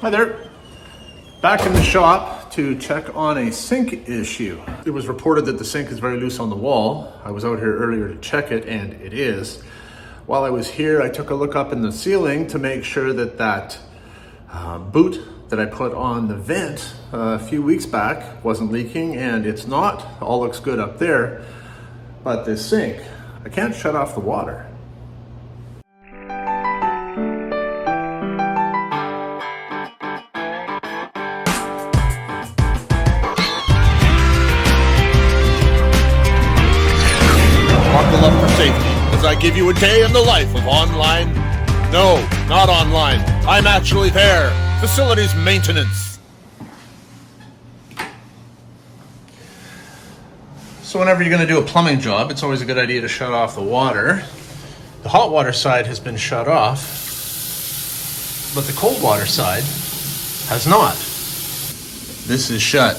Hi there. Back in the shop to check on a sink issue. It was reported that the sink is very loose on the wall. I was out here earlier to check it, and it is. While I was here, I took a look up in the ceiling to make sure that that boot that I put on the vent a few weeks back wasn't leaking, and it's not. All looks good up there. But this sink, I can't shut off the water. Buckle up for safety as I give you a day in the life of online. No, not online. I'm actually there. Facilities maintenance. So whenever you're going to do a plumbing job, it's always a good idea to shut off the water. The hot water side has been shut off, but the cold water side has not. This is shut,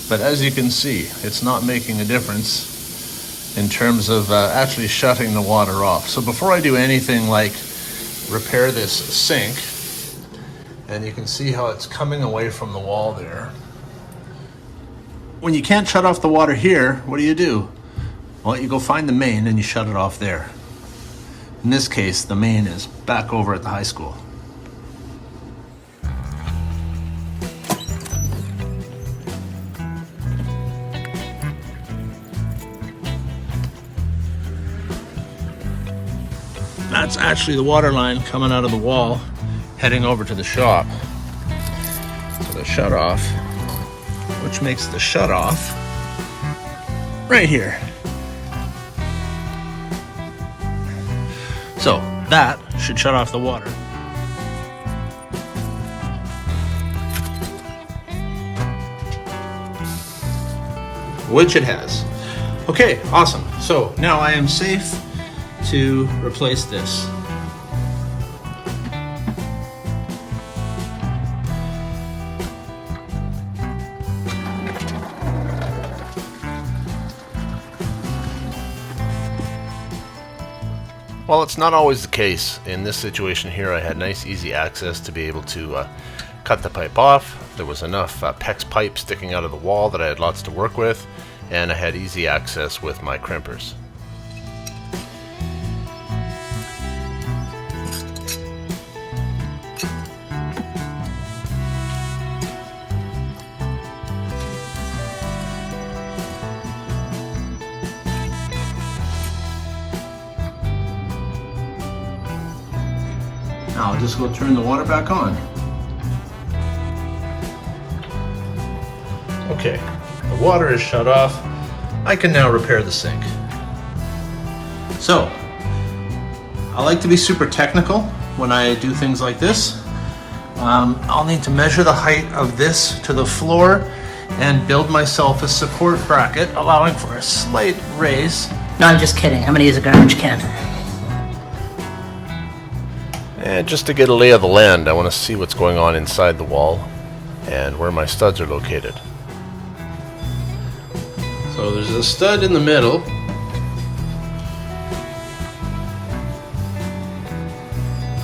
but as you can see, it's not making a difference in terms of actually shutting the water off. So before I do anything like repair this sink, and you can see how it's coming away from the wall there. When you can't shut off the water here, what do? Well, you go find the main and you shut it off there. In this case, the main is back over at the high school. That's actually the water line coming out of the wall, heading over to the shop. So the shut off, which makes the shut off right here. So that should shut off the water. Which it has. Okay, awesome. So now I am safe to replace this. Well, it's not always the case. In this situation here, I had nice, easy access to be able to cut the pipe off. There was enough PEX pipe sticking out of the wall that I had lots to work with, and I had easy access with my crimpers. Now I'll just go turn the water back on. Okay, the water is shut off. I can now repair the sink. So, I like to be super technical when I do things like this. I'll need to measure the height of this to the floor and build myself a support bracket, allowing for a slight raise. No, I'm just kidding. I'm gonna use a garbage can. And just to get a lay of the land, I want to see what's going on inside the wall and where my studs are located. So there's a stud in the middle.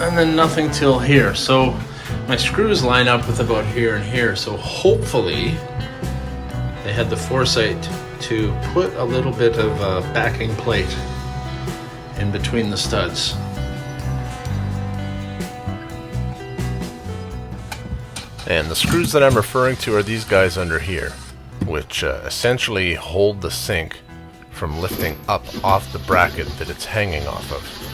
And then nothing till here. So my screws line up with about here and here. So hopefully they had the foresight to put a little bit of a backing plate in between the studs. And the screws that I'm referring to are these guys under here, which essentially hold the sink from lifting up off the bracket that it's hanging off of.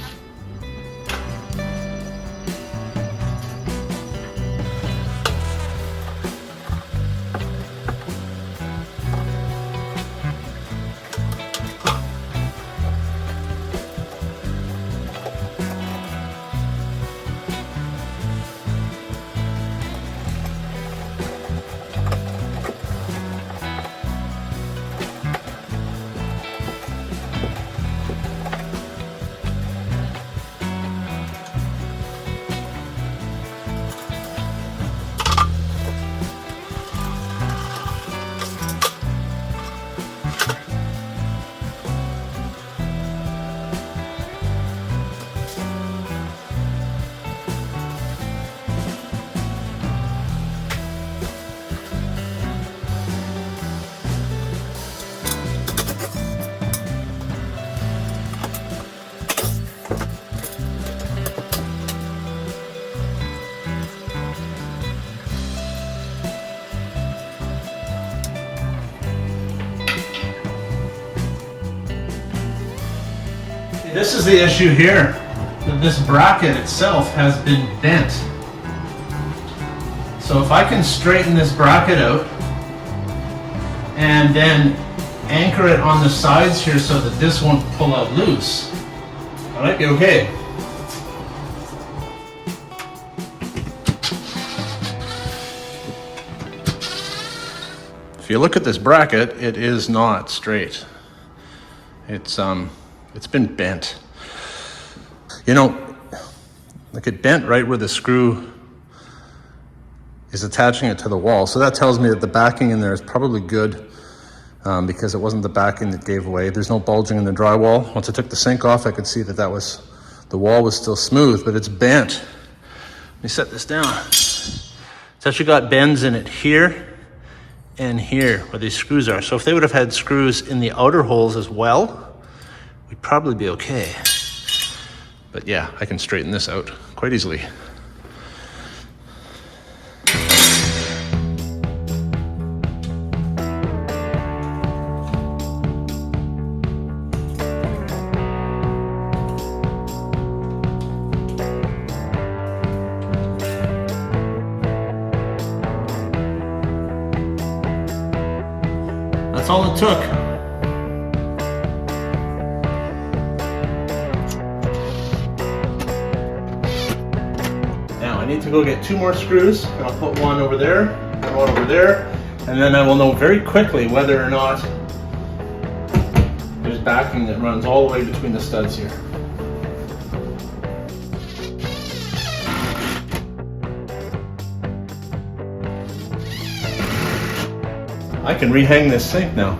This is the issue here. That this bracket itself has been bent. So if I can straighten this bracket out and then anchor it on the sides here so that this won't pull out loose, I might be okay. If you look at this bracket, it is not straight. It's been bent. You know, like it bent right where the screw is attaching it to the wall. So that tells me that the backing in there is probably good because it wasn't the backing that gave way. There's no bulging in the drywall. Once I took the sink off, I could see that the wall was still smooth, but it's bent. Let me set this down. It's actually got bends in it here and here where these screws are. So if they would have had screws in the outer holes as well, we'd probably be okay. But yeah, I can straighten this out quite easily. That's all it took. Now I need to go get 2 more screws, and I'll put one over there and one over there, and then I will know very quickly whether or not there's backing that runs all the way between the studs here. I can rehang this sink now.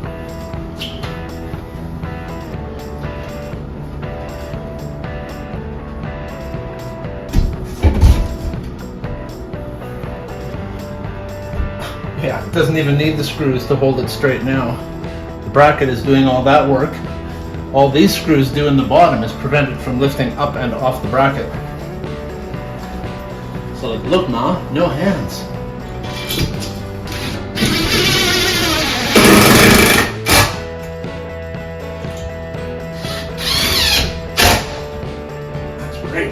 Yeah, it doesn't even need the screws to hold it straight now. The bracket is doing all that work. All these screws do in the bottom is prevent it from lifting up and off the bracket. So like, look Ma, no hands. Great.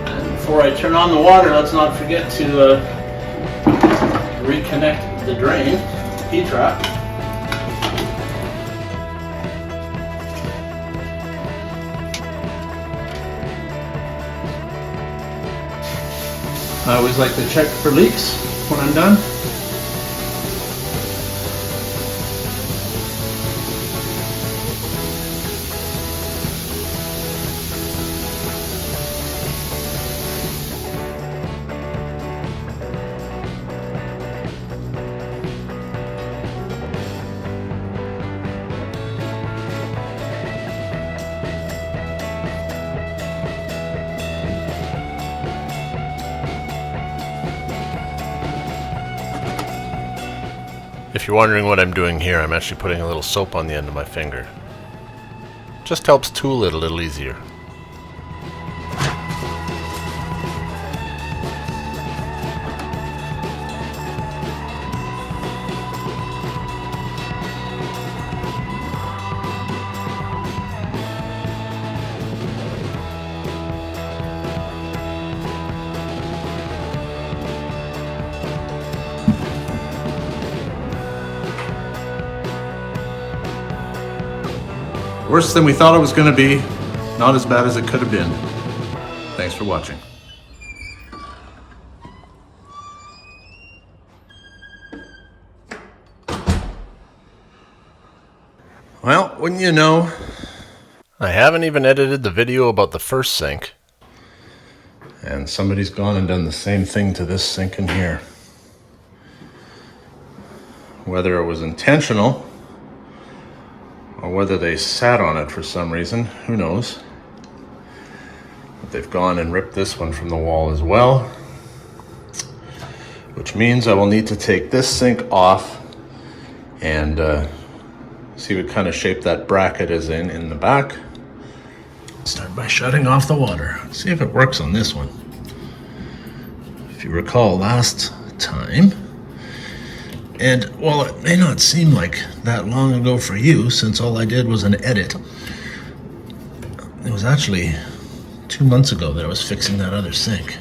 And before I turn on the water, let's not forget to reconnect the drain, P-trap. I always like to check for leaks when I'm done. If you're wondering what I'm doing here, I'm actually putting a little soap on the end of my finger. Just helps tool it a little easier. Worse than we thought it was going to be, not as bad as it could have been. Thanks for watching. Well, wouldn't you know? I haven't even edited the video about the first sink. And somebody's gone and done the same thing to this sink in here. Whether it was intentional, or whether they sat on it for some reason, who knows. But they've gone and ripped this one from the wall as well, which means I will need to take this sink off and See what kind of shape that bracket is in the back. Start by shutting off the water. See if it works on this one. If you recall last time, and while it may not seem like that long ago for you, since all I did was an edit, it was actually 2 months ago that I was fixing that other sink.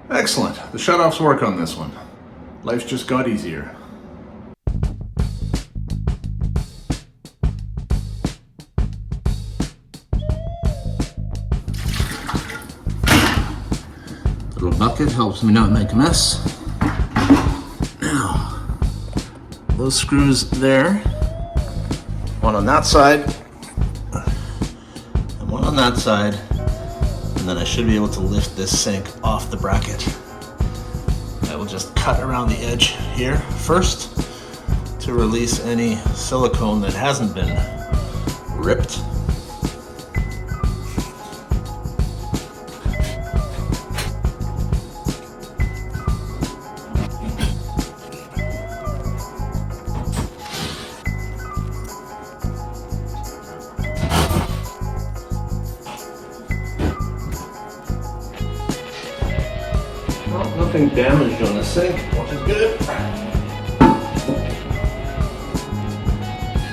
Excellent. The shutoffs work on this one. Life's just got easier. Little bucket helps me not make a mess. Now, those screws there, one on that side, and one on that side, and then I should be able to lift this sink off the bracket. I will just cut around the edge here first to release any silicone that hasn't been ripped. Well, nothing damaged on the sink, which is good.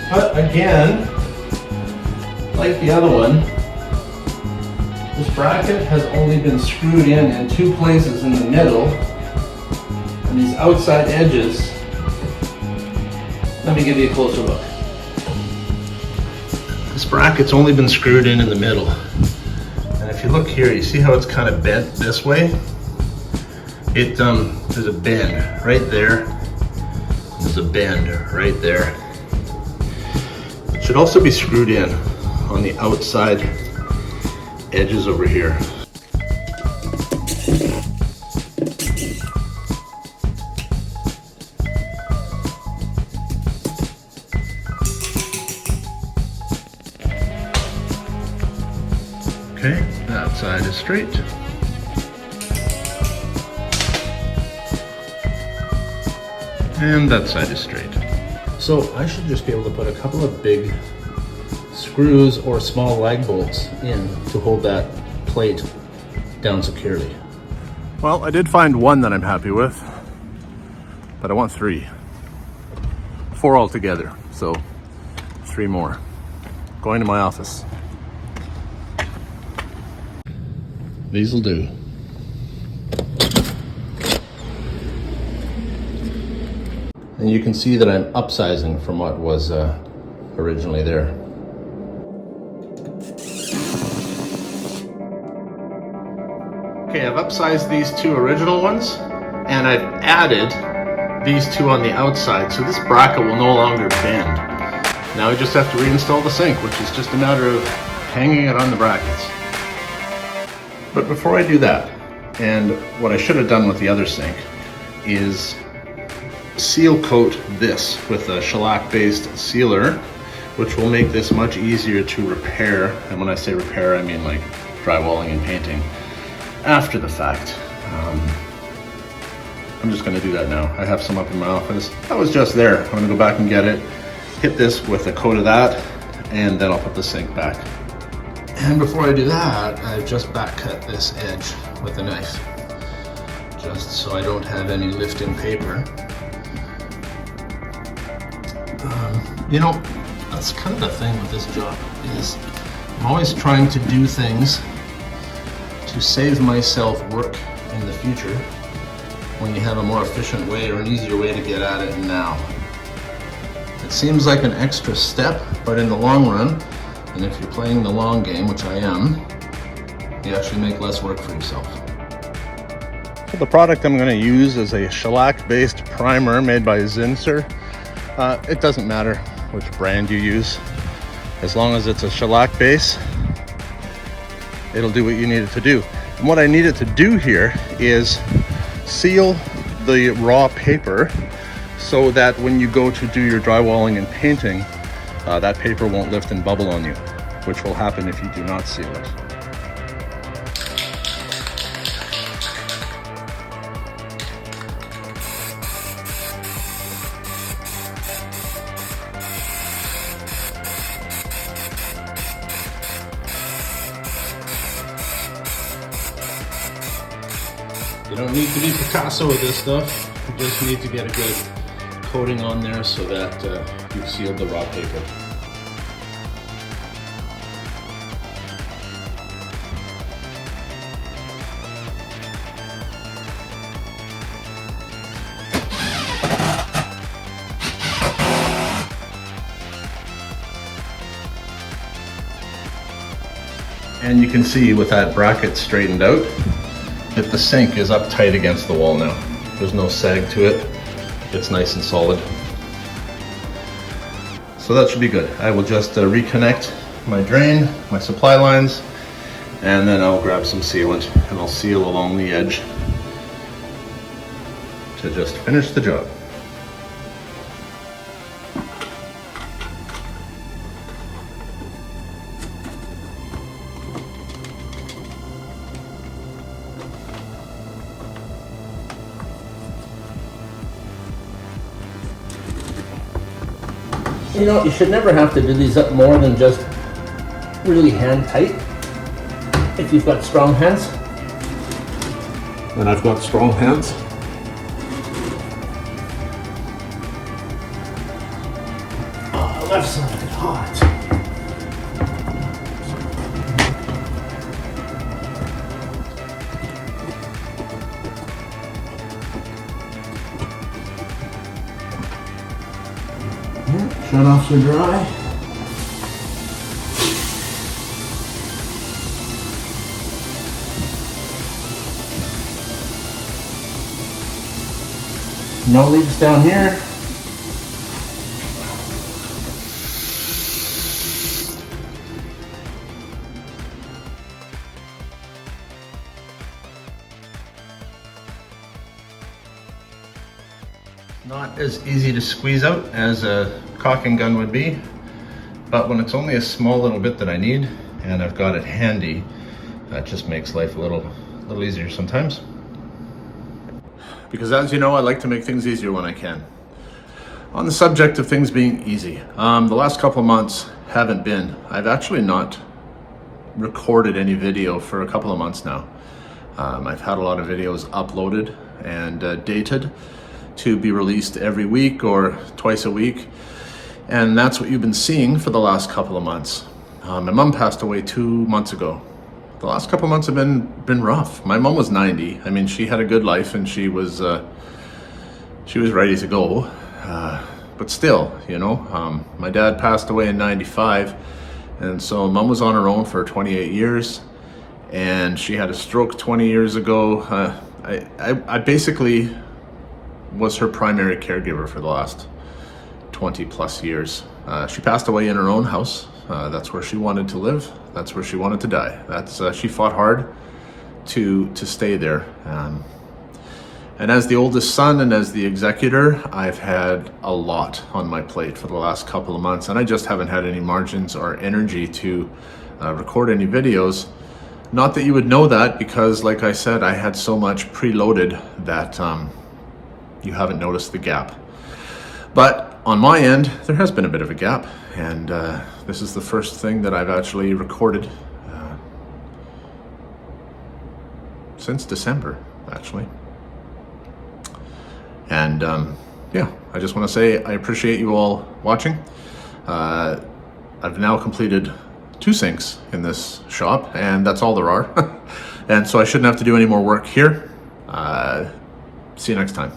But again, like the other one, this bracket has only been screwed in 2 places in the middle, and these outside edges, let me give you a closer look. This bracket's only been screwed in the middle, and if you look here, you see how it's kind of bent this way? There's a bend right there. There's a bend right there. It should also be screwed in on the outside edges over here. Okay, that side is straight. And that side is straight. So I should just be able to put a couple of big screws or small lag bolts in to hold that plate down securely. Well, I did find one that I'm happy with, but I want 3. 4 altogether, so 3 more. Going to my office. These'll do. And you can see that I'm upsizing from what was originally there. Okay, I've upsized these 2 original ones, and I've added these 2 on the outside, so this bracket will no longer bend. Now I just have to reinstall the sink, which is just a matter of hanging it on the brackets. But before I do that, and what I should have done with the other sink, is seal coat this with a shellac-based sealer, which will make this much easier to repair. And when I say repair, I mean like drywalling and painting after the fact. I'm just going to do that now. I have some up in my office. That was just there. I'm going to go back and get it, hit this with a coat of that, and then I'll put the sink back. And before I do that, I've just back cut this edge with a knife, just so I don't have any lifting paper. You know, that's kind of the thing with this job, is I'm always trying to do things to save myself work in the future when you have a more efficient way or an easier way to get at it now. It seems like an extra step, but in the long run, and if you're playing the long game, which I am, you actually make less work for yourself. So the product I'm going to use is a shellac-based primer made by Zinsser. It doesn't matter which brand you use. As long as it's a shellac base, it'll do what you need it to do. And what I need it to do here is seal the raw paper so that when you go to do your drywalling and painting, that paper won't lift and bubble on you, which will happen if you do not seal it. You don't need to be Picasso with this stuff. You just need to get a good coating on there so that you've sealed the raw paper. And you can see with that bracket straightened out that the sink is up tight against the wall now. There's no sag to it. It's nice and solid. So that should be good. I will just reconnect my drain, my supply lines, and then I'll grab some sealant and I'll seal along the edge to just finish the job. You know, you should never have to do these up more than just really hand tight if you've got strong hands. And I've got strong hands. Oh, left side hot. Shut-offs are dry. No leaks down here. Not as easy to squeeze out as a caulking gun would be, but when it's only a small little bit that I need and I've got it handy, that just makes life a little easier sometimes. Because as you know, I like to make things easier when I can. On the subject of things being easy, the last couple of months haven't been. I've actually not recorded any video for a couple of months now. I've had a lot of videos uploaded and dated to be released every week or twice a week. And that's what you've been seeing for the last couple of months. My mom passed away 2 months ago. The last couple of months have been rough. My mom was 90. I mean, she had a good life and she was ready to go. But still, you know, my dad passed away in 95. And so mom was on her own for 28 years. And she had a stroke 20 years ago. I basically was her primary caregiver for the last 20 plus years. She passed away in her own house. That's where she wanted to live. That's where she wanted to die. She fought hard to stay there. And as the oldest son and as the executor, I've had a lot on my plate for the last couple of months, and I just haven't had any margins or energy to record any videos. Not that you would know that, because like I said, I had so much preloaded that you haven't noticed the gap. But on my end, there has been a bit of a gap, and this is the first thing that I've actually recorded since December, actually. And yeah, I just want to say I appreciate you all watching. I've now completed 2 sinks in this shop, and that's all there are. And so I shouldn't have to do any more work here. See you next time.